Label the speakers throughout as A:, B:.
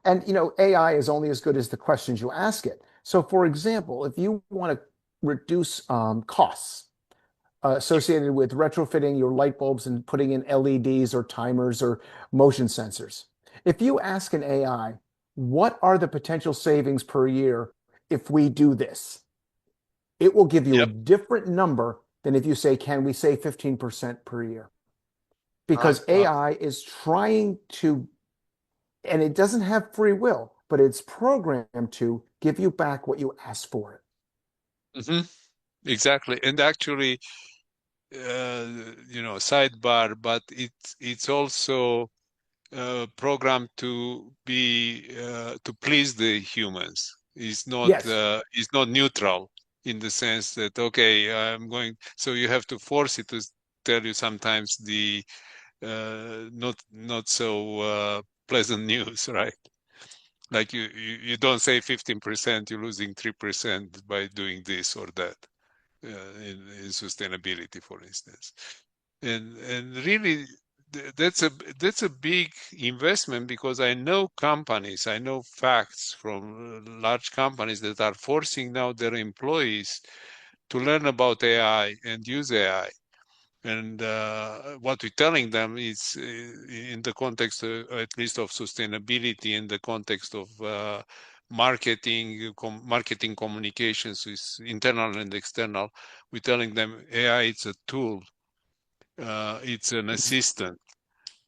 A: And AI is only as good as the questions you ask it. So, for example, if you want to reduce costs associated with retrofitting your light bulbs and putting in LEDs or timers or motion sensors, if you ask an AI, what are the potential savings per year if we do this? It will give you a
B: Yep.
A: different number than if you say, can we save 15% per year?
B: Ah,
A: Because AI is trying to, and it doesn't have free will, but it's programmed to give you back what you asked for it.
B: mhm, exactly. And actually, sidebar, but it's also programmed to be to please the humans.
A: Yes.
B: It's not neutral in the sense that okay, I'm going. So you have to force it to tell you sometimes the not so pleasant news, right? Like you don't say 15%, you're losing 3% by doing this or that in sustainability, for instance. And really, that's a big investment because I know companies, I know facts from large companies that are forcing now their employees to learn about AI and use AI. And what we're telling them is, in the context, at least of sustainability, in the context of marketing communications with internal and external, we're telling them AI it's a tool, it's an assistant,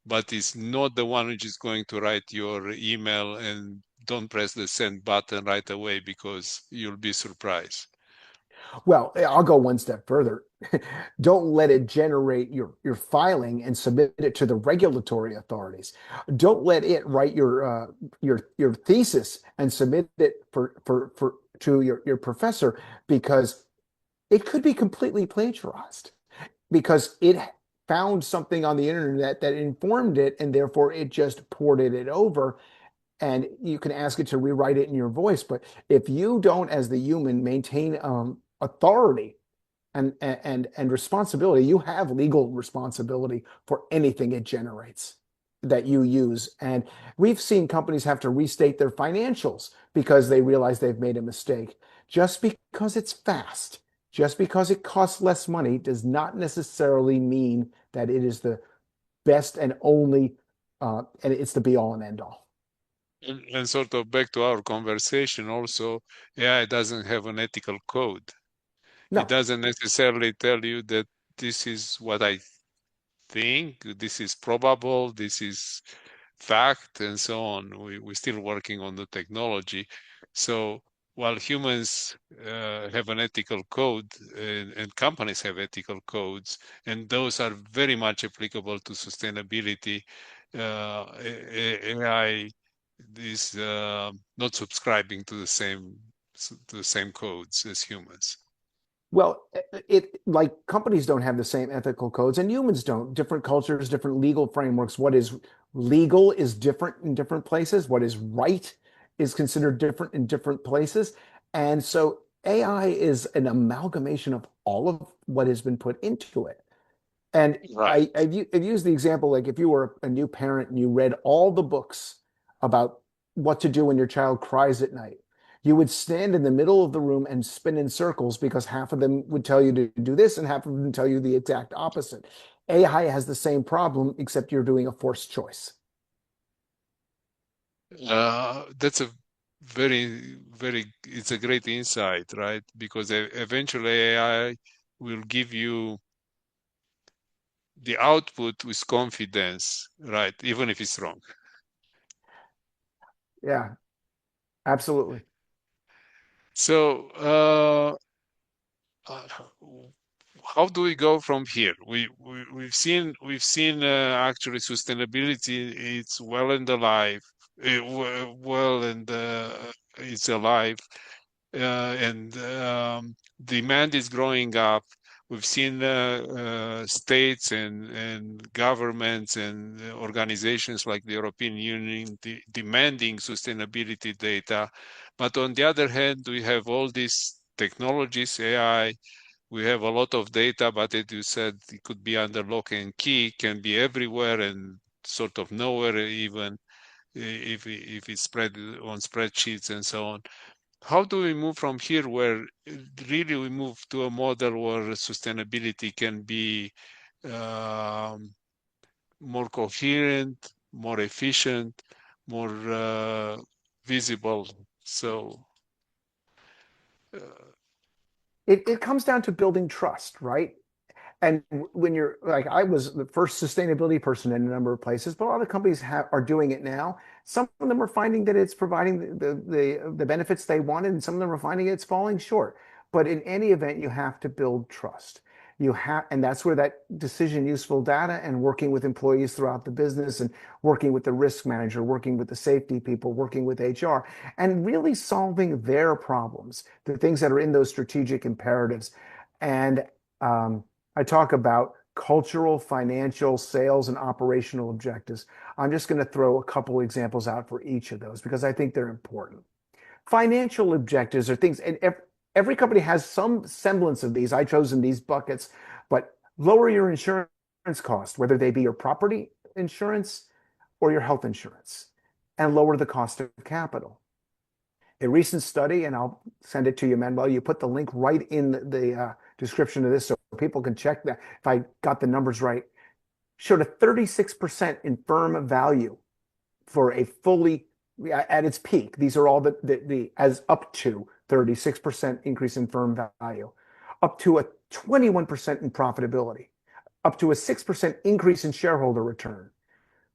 B: but it's not the one which is going to write your email and don't press the send button right away because you'll be surprised.
A: Well, I'll go one step further. Don't let it generate your filing and submit it to the regulatory authorities. Don't let it write your thesis and submit it for to your professor because it could be completely plagiarized because it found something on the internet that informed it and therefore it just ported it over and you can ask it to rewrite it in your voice. But if you don't, as the human, maintain authority and responsibility, you have legal responsibility for anything it generates that you use. And we've seen companies have to restate their financials because they realize they've made a mistake. Just because it's fast, just because it costs less money, does not necessarily mean that it is the best and only, and it's the be all and end all.
B: And sort of back to our conversation, also, AI doesn't have an ethical code. It
A: No.
B: doesn't necessarily tell you that this is what I think, this is probable, this is fact, and so on. We're still working on the technology. So while humans have an ethical code and companies have ethical codes, and those are very much applicable to sustainability, AI is not subscribing to the same codes as humans.
A: Well, it like companies don't have the same ethical codes and humans don't. Different cultures, different legal frameworks. What is legal is different in different places. What is right is considered different in different places. And so AI is an amalgamation of all of what has been put into it. And
B: Right.
A: I've used the example like if you were a new parent and you read all the books about what to do when your child cries at night, you would stand in the middle of the room and spin in circles because half of them would tell you to do this and half of them tell you the exact opposite. AI has the same problem, except you're doing a forced choice.
B: That's a it's a great insight, right? Because eventually AI will give you the output with confidence, right? Even if it's wrong.
A: Yeah, absolutely.
B: So, uh, how do we go from here? We've seen actually sustainability. It's well and alive, well and it's alive, and demand is growing up. We've seen states and governments and organizations like the European Union demanding sustainability data. But on the other hand, we have all these technologies, AI, we have a lot of data, but as you said, it could be under lock and key, can be everywhere and sort of nowhere even. if it's spread on spreadsheets and so on. How do we move from here where really we move to a model where sustainability can be more coherent, more efficient, more visible? So, uh,
A: It comes down to building trust, right? And when you're like, I was the first sustainability person in a number of places, but a lot of companies are doing it now. Some of them are finding that it's providing the benefits they wanted, and some of them are finding it's falling short. But in any event, you have to build trust. You have, and that's where that decision useful data and working with employees throughout the business and working with the risk manager, working with the safety people, working with HR, and really solving their problems, the things that are in those strategic imperatives. And I talk about cultural, financial, sales, and operational objectives. I'm just going to throw a couple examples out for each of those because I think they're important. Financial objectives are things, and every company has some semblance of these. I chose in these buckets, but lower your insurance cost, whether they be your property insurance or your health insurance, and lower the cost of capital. A recent study, and I'll send it to you, Manuel. You put the link right in the description of this so people can check that if I got the numbers right, showed a 36% in firm value for a fully at its peak. These are all the as up to 36% increase in firm value, up to a 21% in profitability, up to a 6% increase in shareholder return,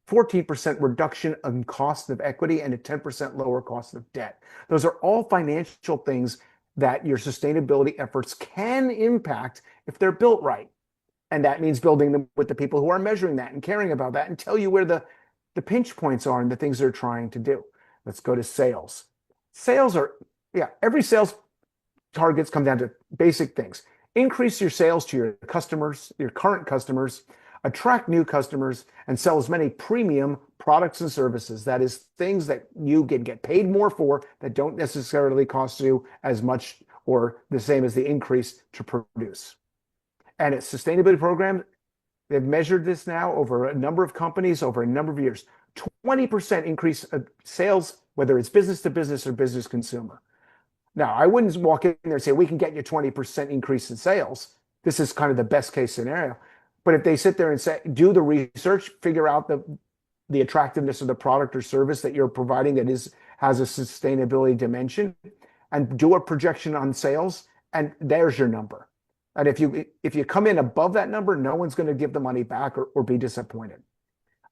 A: 14% reduction in cost of equity, and a 10% lower cost of debt. Those are all financial things that your sustainability efforts can impact if they're built right. And that means building them with the people who are measuring that and caring about that and tell you where the pinch points are and the things they're trying to do. Let's go to sales. Sales are, yeah, every sales targets come down to basic things. Increase your sales to your customers, your current customers, attract new customers, and sell as many premium products and services. That is, things that you can get paid more for that don't necessarily cost you as much or the same as the increase to produce. And its sustainability program, they've measured this now over a number of companies over a number of years. 20% increase of sales, whether it's business to business or business consumer. Now, I wouldn't walk in there and say, we can get you 20% increase in sales. This is kind of the best case scenario. But if they sit there and say, do the research, figure out the attractiveness of the product or service that you're providing that has a sustainability dimension, and do a projection on sales, and there's your number. And if you come in above that number, no one's going to give the money back or be disappointed.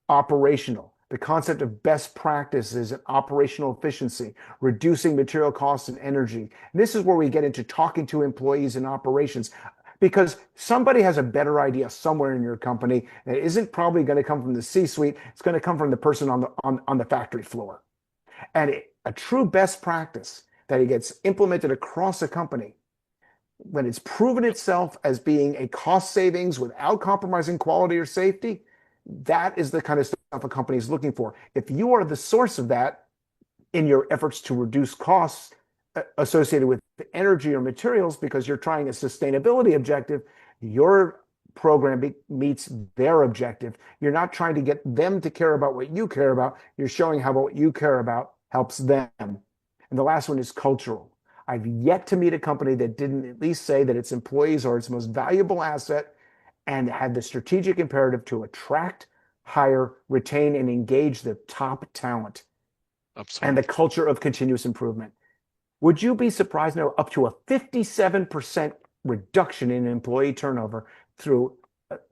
A: Operational, the concept of best practices and operational efficiency, reducing material costs and energy. And this is where we get into talking to employees and operations, because somebody has a better idea somewhere in your company that isn't probably going to come from the C-suite. It's going to come from the person on the factory floor. And a true best practice that it gets implemented across a company, when it's proven itself as being a cost savings without compromising quality or safety, that is the kind of stuff a company is looking for. If you are the source of that in your efforts to reduce costs associated with energy or materials because you're trying a sustainability objective, your program meets their objective. You're not trying to get them to care about what you care about. You're showing how what you care about helps them. And the last one is cultural. I've yet to meet a company that didn't at least say that its employees are its most valuable asset and had the strategic imperative to attract, hire, retain, and engage the top talent. And the
B: absolutely.
A: culture of continuous improvement. Would you be surprised now up to a 57% reduction in employee turnover through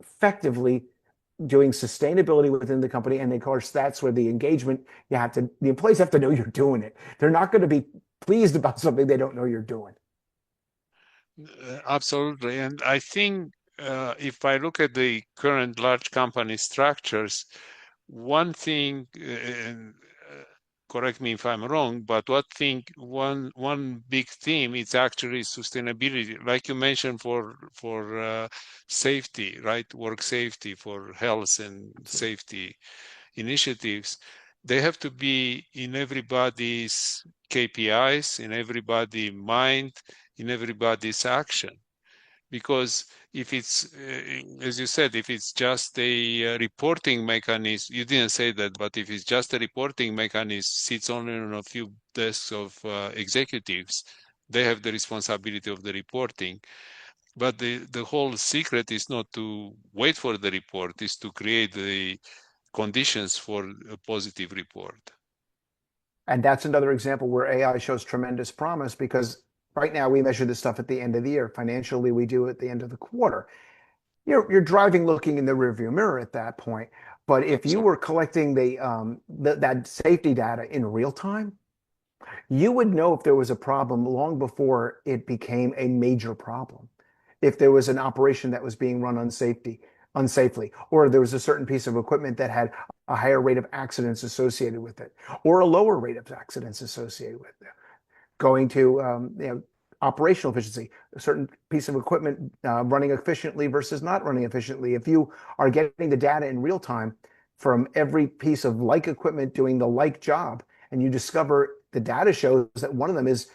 A: effectively doing sustainability within the company? And of course, that's where the engagement, the employees have to know you're doing it. They're not going to be pleased about something they don't know you're doing.
B: Absolutely. And I think if I look at the current large company structures, one thing, and correct me if I'm wrong, but one big theme is actually sustainability, like you mentioned for safety, right? Work safety, for health and safety initiatives. They have to be in everybody's KPIs, in everybody's mind, in everybody's action. because if it's, as you said, if it's just a reporting mechanism, you didn't say that, but if it's just a reporting mechanism, sits only on a few desks of executives, they have the responsibility of the reporting. But the whole secret is not to wait for the report, is to create the conditions for a positive report.
A: And that's another example where AI shows tremendous promise because right now we measure this stuff at the end of the year. Financially, we do it at the end of the quarter. You're driving looking in the rearview mirror at that point. But if you
B: So
A: were collecting that safety data in real time, you would know if there was a problem long before it became a major problem. If there was an operation that was being run unsafely, or there was a certain piece of equipment that had a higher rate of accidents associated with it, or a lower rate of accidents associated with it. Going to operational efficiency, a certain piece of equipment running efficiently versus not running efficiently. If you are getting the data in real time from every piece of like equipment doing the like job, and you discover the data shows that one of them is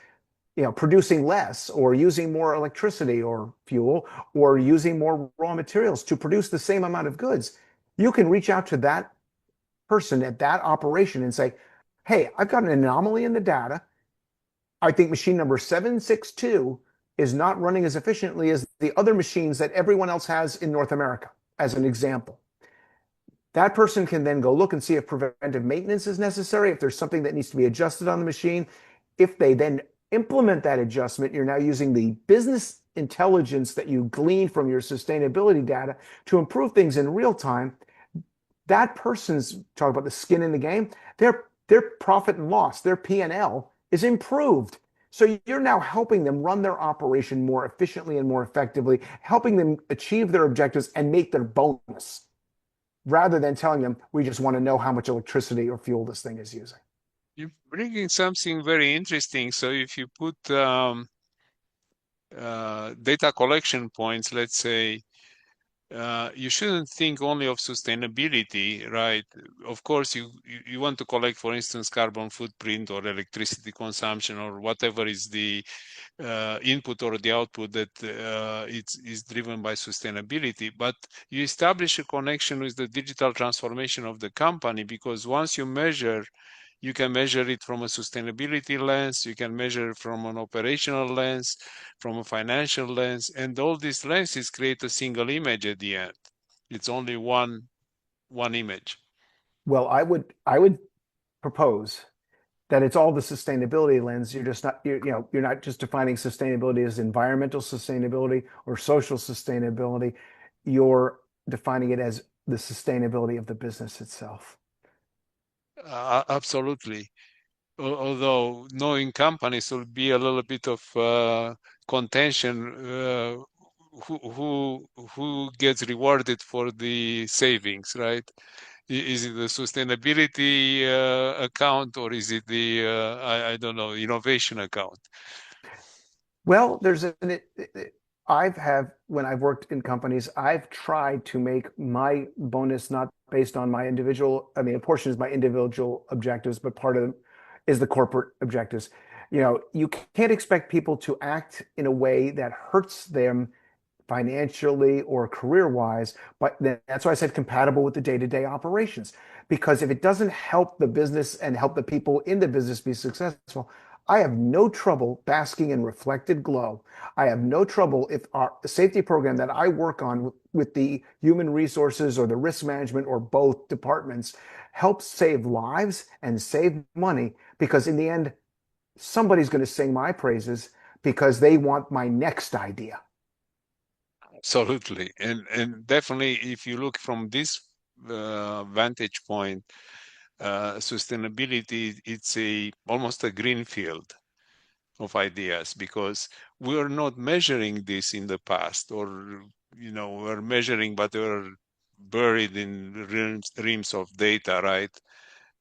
A: producing less or using more electricity or fuel or using more raw materials to produce the same amount of goods, you can reach out to that person at that operation and say, hey, I've got an anomaly in the data. I think machine number 762 is not running as efficiently as the other machines that everyone else has in North America, as an example. That person can then go look and see if preventive maintenance is necessary, if there's something that needs to be adjusted on the machine. If they then implement that adjustment, you're now using the business intelligence that you glean from your sustainability data to improve things in real time. That person's talking about the skin in the game. Their profit and loss, their P&L is improved. So you're now helping them run their operation more efficiently and more effectively, helping them achieve their objectives and make their bonus, rather than telling them, we just want to know how much electricity or fuel this thing is using.
B: you're bringing something very interesting. So if you put data collection points, let's say, you shouldn't think only of sustainability, right? Of course, you want to collect, for instance, carbon footprint or electricity consumption or whatever is the input or the output that is driven by sustainability. But you establish a connection with the digital transformation of the company, because once you measure, you can measure it from a sustainability lens, you can measure from an operational lens, from a financial lens, and all these lenses create a single image at the end. It's only one image.
A: Well, I would propose that it's all the sustainability lens. You're just not you're not just defining sustainability as environmental sustainability or social sustainability. You're defining it as the sustainability of the business itself.
B: Absolutely. Although knowing companies will be a little bit of contention, who gets rewarded for the savings, right? Is it the sustainability account, or is it the I don't know, innovation account?
A: Well, I've have when I've worked in companies, I've tried to make my bonus not based on my individual, I mean, a portion is my individual objectives, but part of them is the corporate objectives. You can't expect people to act in a way that hurts them financially or career wise, but that's why I said compatible with the day-to-day operations. Because if it doesn't help the business and help the people in the business be successful, I have no trouble basking in reflected glow. I have no trouble if our safety program that I work on with the human resources or the risk management or both departments helps save lives and save money, because in the end, somebody's going to sing my praises because they want my next idea.
B: Absolutely. And definitely, if you look from this vantage point, sustainability, it's almost a green field of ideas, because we're not measuring this in the past, or we're measuring, but we're buried in reams of data, right?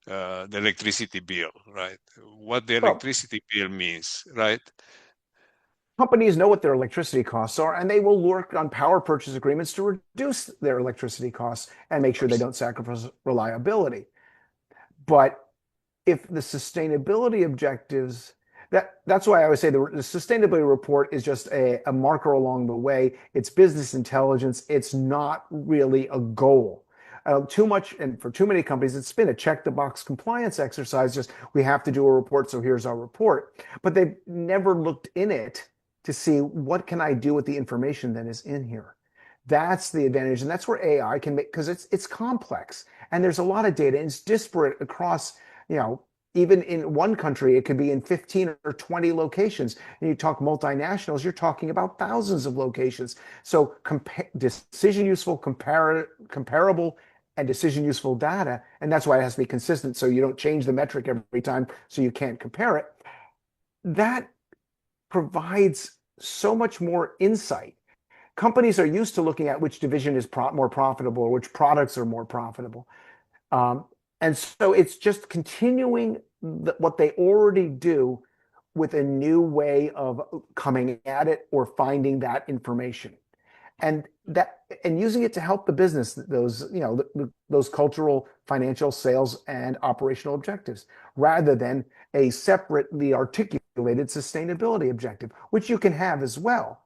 B: The electricity bill, right? What the
A: Well,
B: electricity bill means, right?
A: companies know what their electricity costs are, and they will work on power purchase agreements to reduce their electricity costs and make
B: Of
A: sure they
B: course.
A: don't sacrifice reliability. But if the sustainability objectives That's why I always say the sustainability report is just a marker along the way. It's business intelligence. It's not really a goal. Too much, and for too many companies, it's been a check the box compliance exercise. Just we have to do a report, so here's our report. But they've never looked in it to see what can I do with the information that is in here. That's the advantage, and that's where AI can make, because it's complex and there's a lot of data and it's disparate across, you know, even in one country, it could be in 15 or 20 locations. And you talk multinationals, you're talking about thousands of locations. So decision useful, comparable, and decision useful data. And that's why it has to be consistent. So you don't change the metric every time, so you can't compare it. That provides so much more insight. Companies are used to looking at which division is more profitable or which products are more profitable. Um, and so it's just continuing what they already do with a new way of coming at it or finding that information. And using it to help the business, those, you know, those cultural, financial, sales, and operational objectives, rather than a separately articulated sustainability objective, which you can have as well.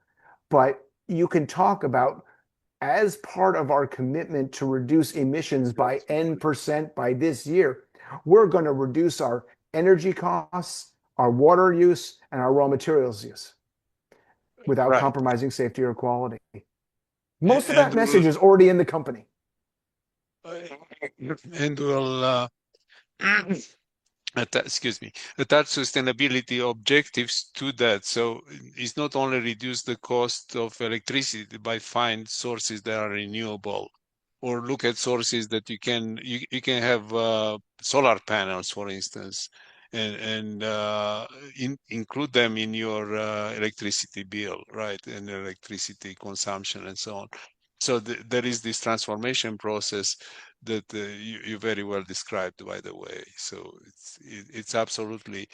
A: But you can talk about, as part of our commitment to reduce emissions by N% by this year, we're going to reduce our energy costs, our water use, and our raw materials use without
B: Right.
A: compromising safety or quality. Most of that
B: And
A: message is already in the company.
B: will excuse me, attach sustainability objectives to that. So it's not only reduce the cost of electricity by find sources that are renewable, or look at sources that you can have solar panels, for instance, and include them in your electricity bill, right, and electricity consumption and so on. So there is this transformation process that you very well described, by the way. So it's absolutely.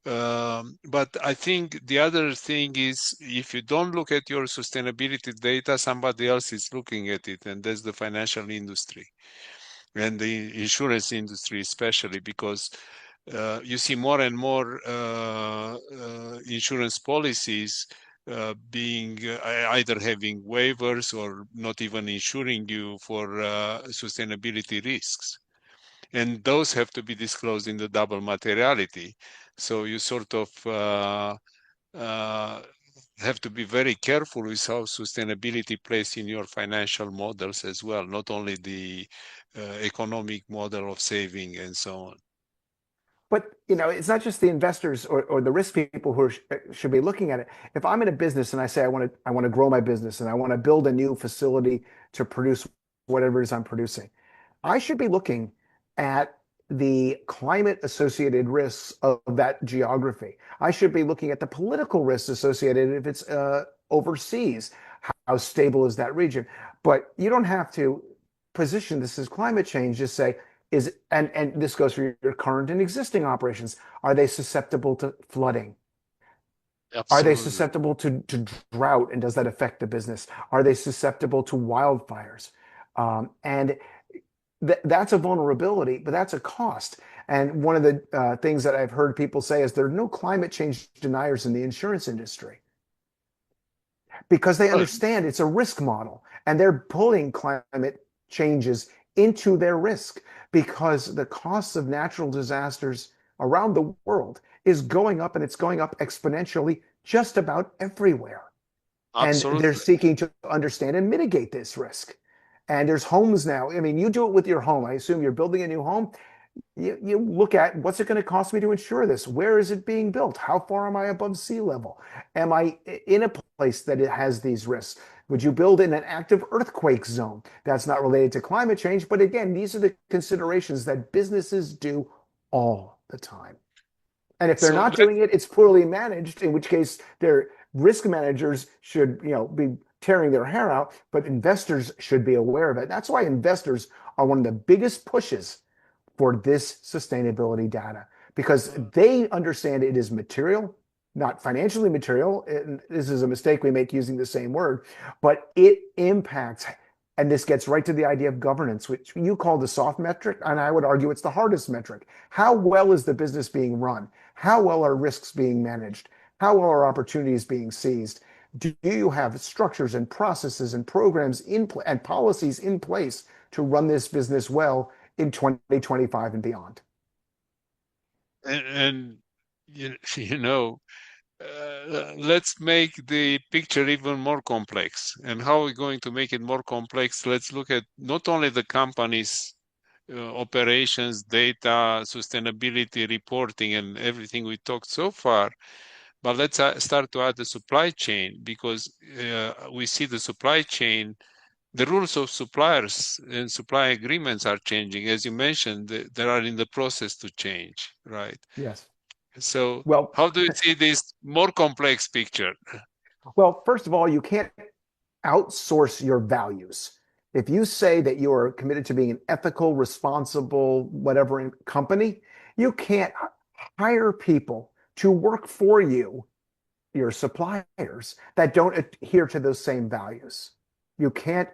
B: But I think the other thing is, if you don't look at your sustainability data, somebody else is looking at it, and that's the financial industry and the insurance industry, especially because you see more and more insurance policies being either having waivers or not even insuring you for sustainability risks. And those have to be disclosed in the double materiality. So you sort of uh, have to be very careful with how sustainability plays in your financial models as well, not only the economic model of saving and so on.
A: But you know, it's not just the investors or the risk people who should be looking at it. If I'm in a business and I say I want to grow my business and I want to build a new facility to produce whatever it is I'm producing, I should be looking at the climate associated risks of that geography. I should be looking at the political risks associated if it's overseas. How stable is that region? But you don't have to position this as climate change. Just say, and this goes for your current and existing operations. Are they susceptible to flooding? Are they
B: Absolutely.
A: susceptible to drought? And does that affect the business? Are they susceptible to wildfires? And that's a vulnerability, but that's a cost. And one of the things that I've heard people say is there are no climate change deniers in the insurance industry because they
B: Well,
A: understand it's a risk model and they're pulling climate changes into their risk because the costs of natural disasters around the world is going up and it's going up exponentially just about everywhere. And they're
B: absolutely.
A: seeking to understand and mitigate this risk. And there's homes now. I mean, you do it with your home. I assume you're building a new home. You look at what's it going to cost me to insure this? Where is it being built? How far am I above sea level? Am I in a place that it has these risks? Would you build in an active earthquake zone? That's not related to climate change. But again, these are the considerations that businesses do all the time. And if they're
B: So
A: not
B: let
A: doing it, it's poorly managed, in which case their risk managers should, you know, be tearing their hair out, but investors should be aware of it. That's why investors are one of the biggest pushes for this sustainability data because they understand it is material, not financially material. And this is a mistake we make using the same word, but it impacts. And this gets right to the idea of governance, which you call the soft metric. And I would argue it's the hardest metric. How well is the business being run? How well are risks being managed? How well are opportunities being seized? Do you have structures and processes and programs and policies in place to run this business well in 2025 and beyond?
B: And you know, let's make the picture even more complex. And how are we going to make it more complex? Let's look at not only the company's operations, data, sustainability, reporting, and everything we talked so far, but let's start to add the supply chain, because we see the supply chain, the rules of suppliers and supply agreements are changing. As you mentioned, they are in the process to change, right?
A: Yes.
B: So
A: Well,
B: how do you see this more complex picture?
A: well, first of all, you can't outsource your values. If you say that you are committed to being an ethical, responsible, whatever company, you can't hire people to work for you, your suppliers, that don't adhere to those same values. You can't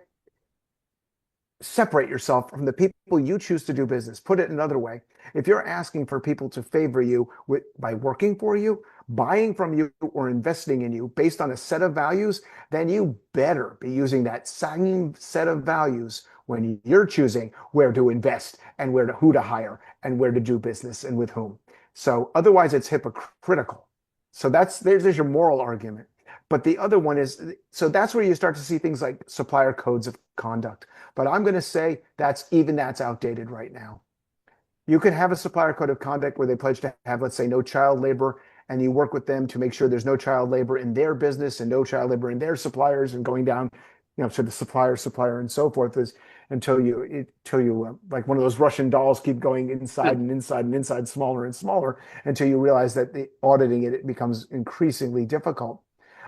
A: separate yourself from the people you choose to do business. Put it another way. If you're asking for people to favor you by working for you, buying from you, or investing in you based on a set of values, then you better be using that same set of values when you're choosing where to invest and who to hire and where to do business and with whom. So otherwise it's hypocritical. So there's your moral argument. But the other one is, so that's where you start to see things like supplier codes of conduct. But I'm going to say that's outdated right now. You can have a supplier code of conduct where they pledge to have, let's say, no child labor, and you work with them to make sure there's no child labor in their business and no child labor in their suppliers, and going down, to the supplier, and so forth, is until you like one of those Russian dolls, keep going inside and inside and inside, smaller and smaller, until you realize that the auditing it becomes increasingly difficult.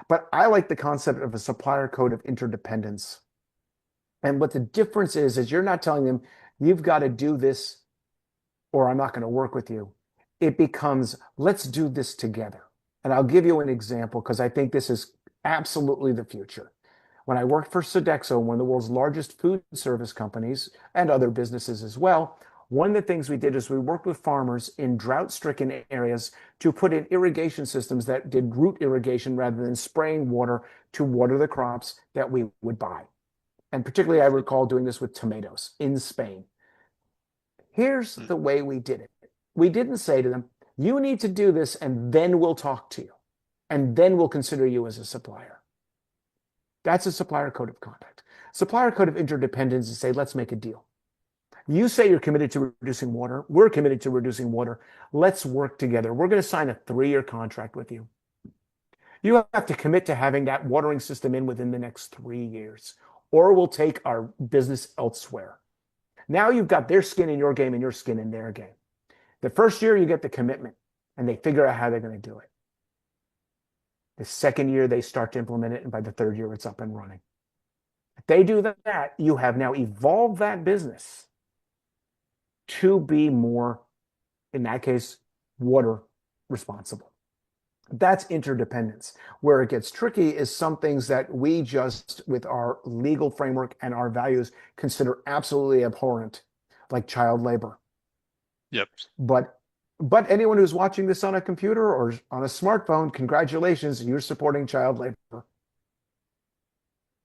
A: But I like the concept of a supplier code of interdependence. And what the difference is you're not telling them you've got to do this or I'm not going to work with you. It becomes, let's do this together. And I'll give you an example because I think this is absolutely the future. When I worked for Sodexo, one of the world's largest food service companies, and other businesses as well, one of the things we did is we worked with farmers in drought-stricken areas to put in irrigation systems that did root irrigation rather than spraying water to water the crops that we would buy. And particularly, I recall doing this with tomatoes in Spain. Here's the way we did it. We didn't say to them, you need to do this and then we'll talk to you. And then we'll consider you as a supplier. That's a supplier code of conduct. Supplier code of interdependence is say, let's make a deal. You say you're committed to reducing water. We're committed to reducing water. Let's work together. We're going to sign a 3-year contract with you. You have to commit to having that watering system in within the next 3 years, or we'll take our business elsewhere. Now you've got their skin in your game and your skin in their game. The first year you get the commitment and they figure out how they're going to do it. The second year they start to implement it, and by the third year it's up and running. If they do that, you have now evolved that business to be more, in that case, water responsible. That's interdependence. Where it gets tricky is some things that we just, with our legal framework and our values, consider absolutely abhorrent, like child labor.
B: Yep.
A: But anyone who's watching this on a computer or on a smartphone, congratulations, you're supporting child labor.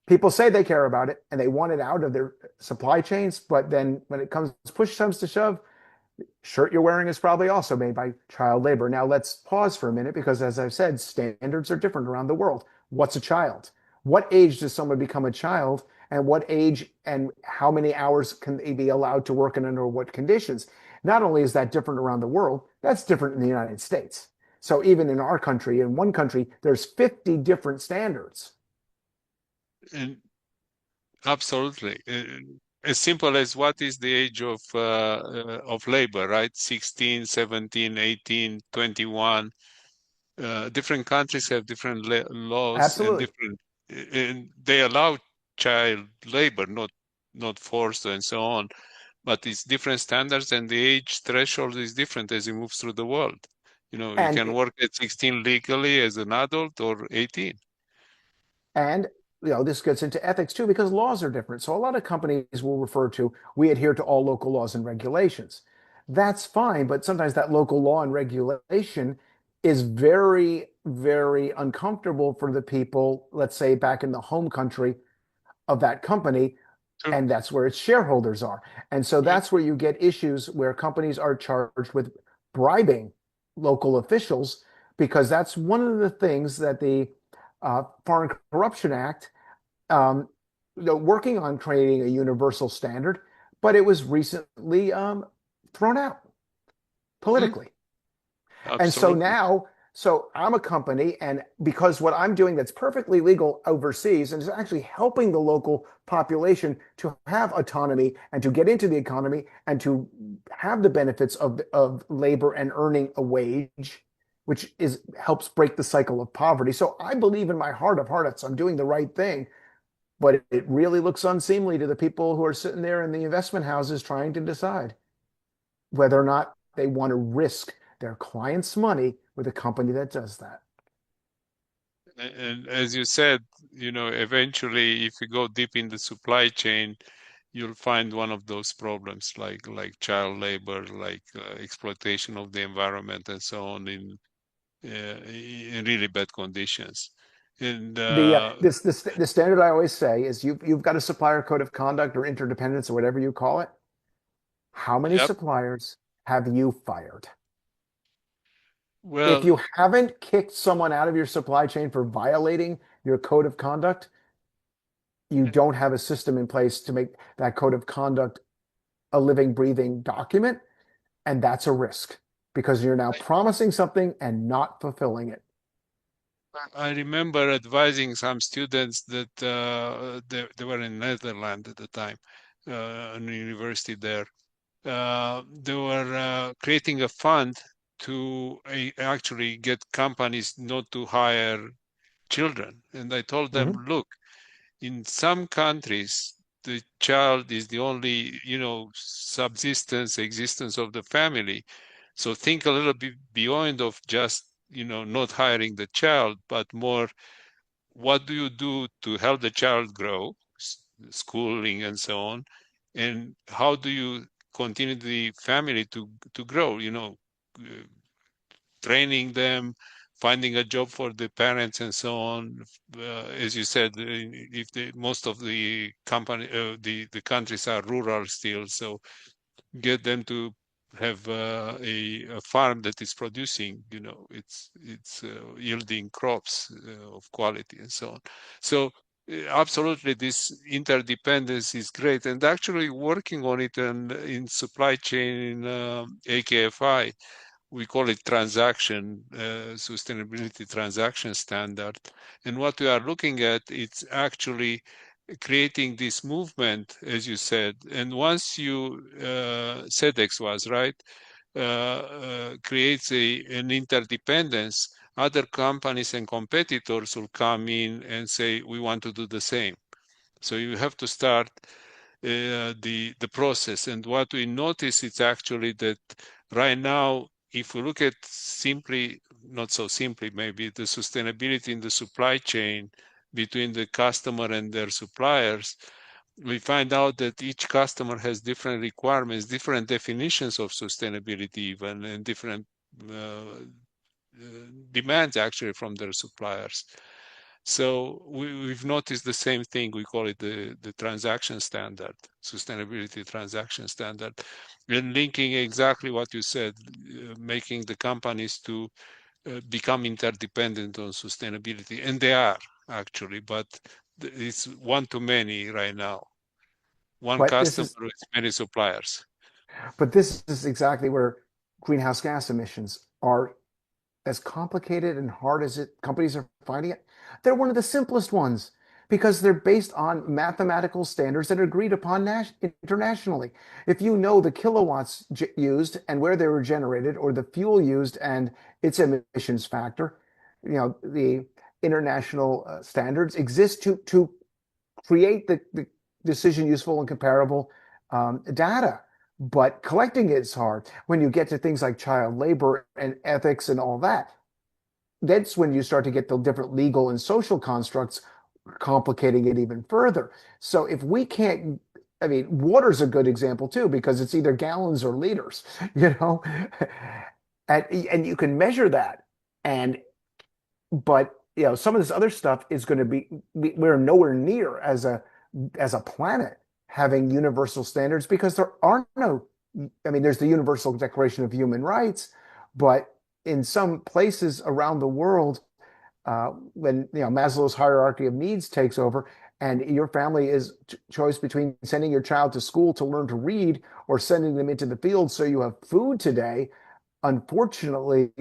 A: People say they care about it and they want it out of their supply chains, but then when it push comes to shove, shirt you're wearing is probably also made by child labor. Now let's pause for a minute because, as I've said, standards are different around the world. What's a child? What age does someone become a child? And what age and how many hours can they be allowed to work and under what conditions? Not only is that different around the world, that's different in the United States. So even in our country, in one country, there's 50 different standards.
B: And absolutely. As simple as what is the age of labor, right? 16, 17, 18, 21. Different countries have different laws and
A: Absolutely.
B: different, and they allow child labor, not forced and so on. But it's different standards, and the age threshold is different as you move through the world. You
A: And
B: can work at 16 legally as an adult or 18.
A: And this gets into ethics too, because laws are different. So a lot of companies will refer to, we adhere to all local laws and regulations. that's fine. But sometimes that local law and regulation is very, very uncomfortable for the people, let's say back in the home country of that company,
B: Sure.
A: and that's where its shareholders are. And so
B: Yep.
A: that's where you get issues where companies are charged with bribing local officials, because that's one of the things that the Foreign Corruption Act, um, working on creating a universal standard, but it was recently thrown out
B: Mhm.
A: politically. And so
B: Absolutely.
A: now, so I'm a company, and because what I'm doing that's perfectly legal overseas and is actually helping the local population to have autonomy and to get into the economy and to have the benefits of labor and earning a wage, which is helps break the cycle of poverty. So I believe in my heart of hearts I'm doing the right thing, but it really looks unseemly to the people who are sitting there in the investment houses trying to decide whether or not they want to risk their clients' money with a company that does that.
B: And as you said, eventually, if you go deep in the supply chain, you'll find one of those problems like child labor, like exploitation of the environment, and so on in really bad conditions. And
A: The standard I always say is you've got a supplier code of conduct or interdependence or whatever you call it. How many
B: yep.
A: suppliers have you fired? If
B: Well,
A: you haven't kicked someone out of your supply chain for violating your code of conduct, you don't have a system in place to make that code of conduct a living, breathing document. And that's a risk because you're now promising something and not fulfilling it.
B: I remember advising some students that they were in Netherlands at the time, in university there. They were creating a fund to actually get companies not to hire children. And I told them,
A: Mhm.
B: look, in some countries, the child is the only, subsistence, existence of the family. So think a little bit beyond of just, not hiring the child, but more, what do you do to help the child grow, schooling and so on, and how do you continue the family to grow, uh, training them, finding a job for the parents and so on. As you said, if most of the company, the countries are rural still, so get them to have a farm that is producing, it's yielding crops of quality and so on. So absolutely, this interdependence is great, and actually working on it and in supply chain in AKFI, we call it sustainability transaction standard. And what we are looking at, it's actually creating this movement, as you said. And once you, SEDEX was, right, creates an interdependence, other companies and competitors will come in and say, we want to do the same. So you have to start the process. And what we notice is actually that right now, if we look at simply, not so simply, maybe the sustainability in the supply chain between the customer and their suppliers, we find out that each customer has different requirements, different definitions of sustainability, even, and different demands actually from their suppliers. So we've noticed the same thing. We call it the transaction standard, sustainability transaction standard, and linking exactly what you said, making the companies to become interdependent on sustainability, and they are actually, but it's one to many right now. One
A: But this
B: customer
A: is
B: with many suppliers.
A: but this is exactly where greenhouse gas emissions are as complicated and hard as companies are finding it. They're one of the simplest ones because they're based on mathematical standards that are agreed upon internationally. If you know the kilowatts used and where they were generated, or the fuel used and its emissions factor, the international standards exist to create the decision useful and comparable data. But collecting it is hard. When you get to things like child labor and ethics and all that, that's when you start to get the different legal and social constructs complicating it even further. So if we can't I mean, water's a good example too, because it's either gallons or liters, you know, and you can measure that. And but some of this other stuff is going to we're nowhere near as a planet having universal standards because there are no, I mean, there's the Universal Declaration of Human Rights, but in some places around the world, when Maslow's hierarchy of needs takes over, and your family is choice between sending your child to school to learn to read or sending them into the field so you have food today, unfortunately,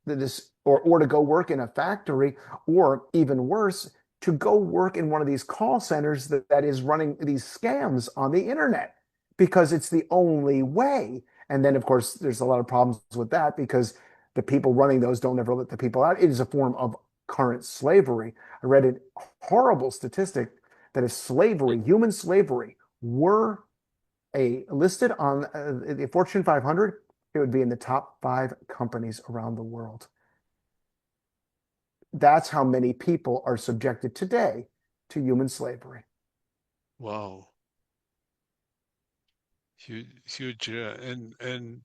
A: this or to go work in a factory, or even worse, to go work in one of these call centers that is running these scams on the internet because it's the only way. And then, of course, there's a lot of problems with that because the people running those don't ever let the people out. It is a form of current slavery. I read a horrible statistic that if slavery, human slavery, were listed on the Fortune 500, it would be in the top 5 companies around the world. That's how many people are subjected today to human slavery.
B: Wow. Huge, and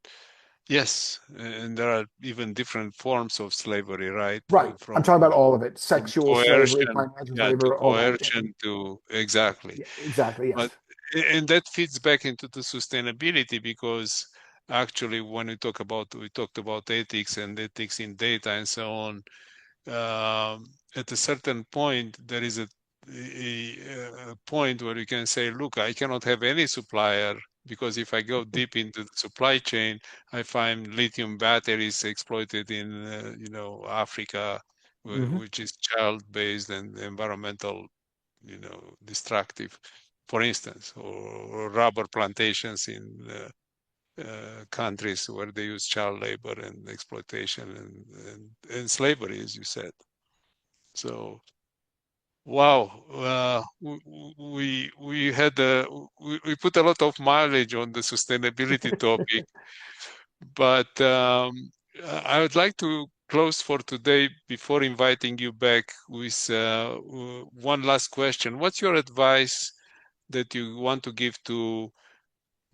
B: yes, and there are even different forms of slavery, right?
A: Right. I'm
B: From
A: talking about all of it.
B: from
A: Sexual slavery,
B: coercion,
A: financial
B: yeah, to
A: slavery, all that. Yeah.
B: coercion, to exactly.
A: Yeah, exactly. Yes.
B: But and that fits back into the sustainability because actually, when we talked about ethics and ethics in data and so on. At a certain point, there is a point where you can say, look, I cannot have any supplier because if I go deep into the supply chain, I find lithium batteries exploited in, Africa,
A: Hmm.
B: which is child-based and environmental, destructive, for instance, or rubber plantations in countries where they use child labor and exploitation and slavery, as you said. So, wow, we had we put a lot of mileage on the sustainability topic, but I would like to close for today before inviting you back with one last question. What's your advice that you want to give to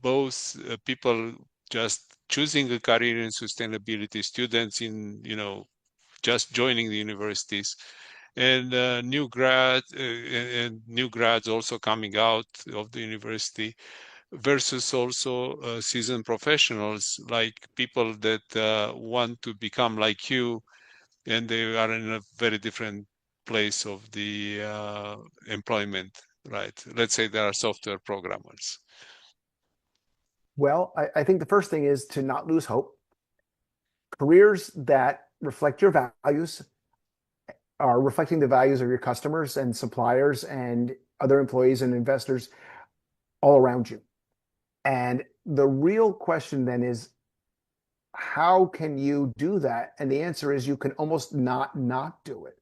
B: both people just choosing a career in sustainability, students in, just joining the universities, and new grads also coming out of the university, versus also seasoned professionals like people that want to become like you, and they are in a very different place of the employment, right? Let's say they are software programmers.
A: Well, I think the first thing is to not lose hope. Careers that reflect your values are reflecting the values of your customers and suppliers and other employees and investors all around you. And the real question then is, how can you do that? And the answer is you can almost not do it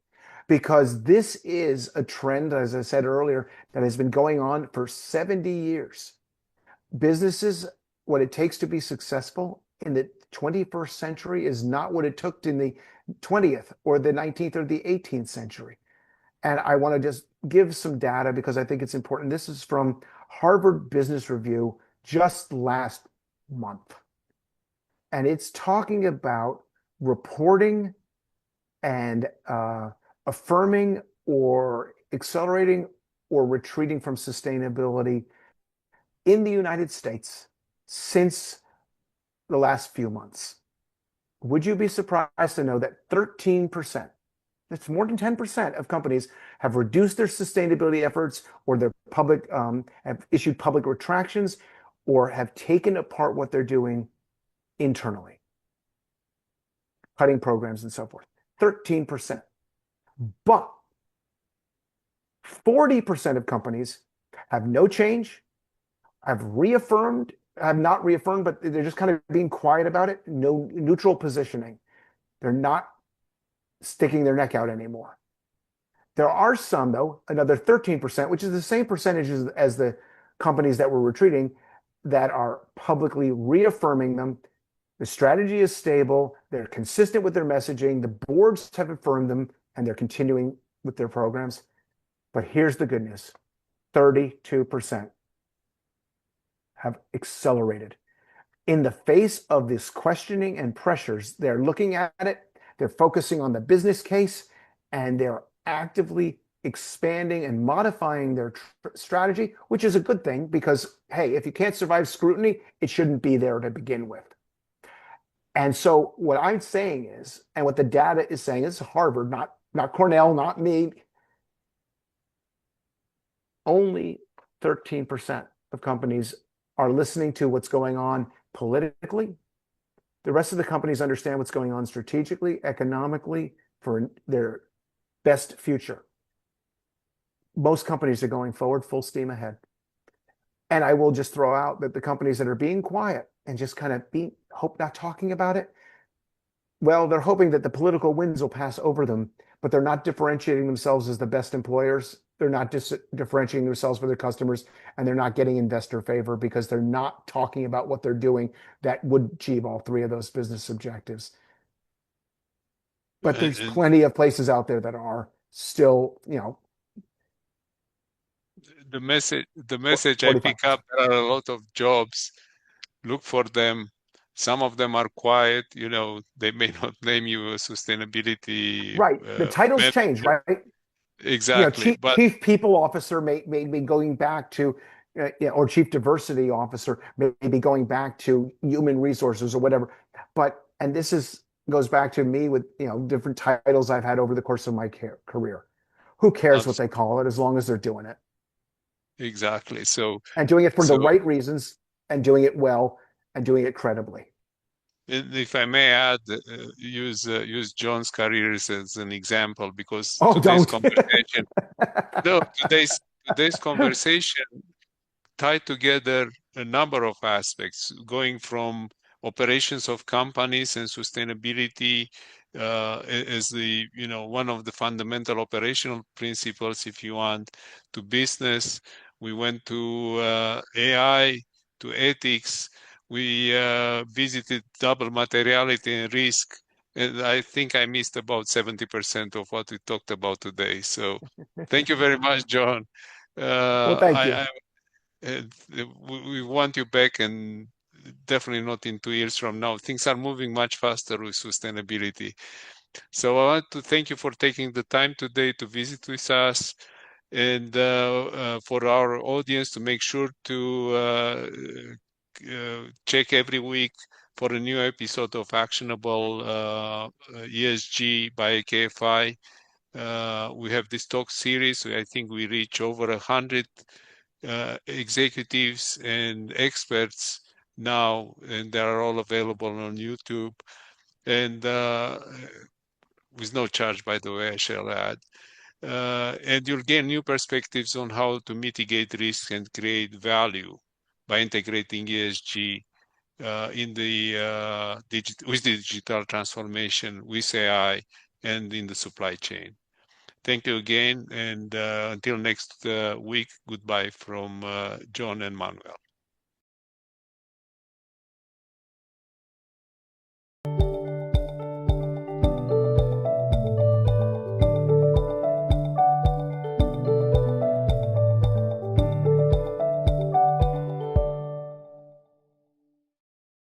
A: because this is a trend, as I said earlier, that has been going on for 70 years. Businesses, what it takes to be successful in the 21st century is not what it took in the 20th or the 19th or the 18th century. And I want to just give some data because I think it's important. This is from Harvard Business Review just last month. And it's talking about reporting and affirming or accelerating or retreating from sustainability in the United States since the last few months. Would you be surprised to know that 13%, that's more than 10% of companies have reduced their sustainability efforts or their public have issued public retractions or have taken apart what they're doing internally, cutting programs and so forth. 13%. But 40% of companies have no change, have not reaffirmed, but they're just kind of being quiet about it. No neutral positioning. They're not sticking their neck out anymore. There are some, though, another 13%, which is the same percentage as the companies that were retreating, that are publicly reaffirming them. The strategy is stable. They're consistent with their messaging. The boards have affirmed them, and they're continuing with their programs. But here's the good news. 32%. have accelerated. In the face of this questioning and pressures, they're looking at it, they're focusing on the business case, and they're actively expanding and modifying their strategy, which is a good thing because, hey, if you can't survive scrutiny, it shouldn't be there to begin with. And so what I'm saying is, and what the data is saying, this is Harvard, not Cornell, not me, only 13% of companies are listening to what's going on politically. The rest of the companies understand what's going on strategically, economically, for their best future. Most companies are going forward full steam ahead. And I will just throw out that the companies that are being quiet and just kind of hope not talking about it, well, they're hoping that the political winds will pass over them, but they're not differentiating themselves as the best employers. They're not differentiating themselves for their customers, and they're not getting investor favor because they're not talking about what they're doing that would achieve all three of those business objectives. But there's
B: And
A: plenty of places out there that are still,
B: the message I pick up,
A: 45%.
B: there are a lot of jobs. Look for them. Some of them are quiet. They may not name you a sustainability
A: Right. The titles change,
B: manager.
A: right?
B: Exactly. But
A: Chief people officer may be going back to, or chief diversity officer may be going back to human resources or whatever. And this goes back to me with, different titles I've had over the course of my career. Who cares what they call it as long as they're doing it
B: exactly. So,
A: and doing it for the
B: so
A: right reasons and doing it well and doing it credibly.
B: if I may add, use John's careers as an example, because
A: Oh, don't.
B: today's conversation tied together a number of aspects, going from operations of companies and sustainability as the one of the fundamental operational principles, if you want, to business. We went to AI, to ethics. We visited double materiality and risk. And I think I missed about 70% of what we talked about today. So thank you very much, John.
A: Well, thank you.
B: And we want you back, and definitely not in 2 years from now. Things are moving much faster with sustainability. So I want to thank you for taking the time today to visit with us, and for our audience to make sure to check every week for a new episode of Actionable ESG by KFI. We have this talk series. I think we reach over 100 executives and experts now, and they are all available on YouTube, and with no charge, by the way, I shall add. And you'll gain new perspectives on how to mitigate risk and create value by integrating ESG with the digital transformation, with AI, and in the supply chain. Thank you again, and until next week, goodbye from John and Manuel.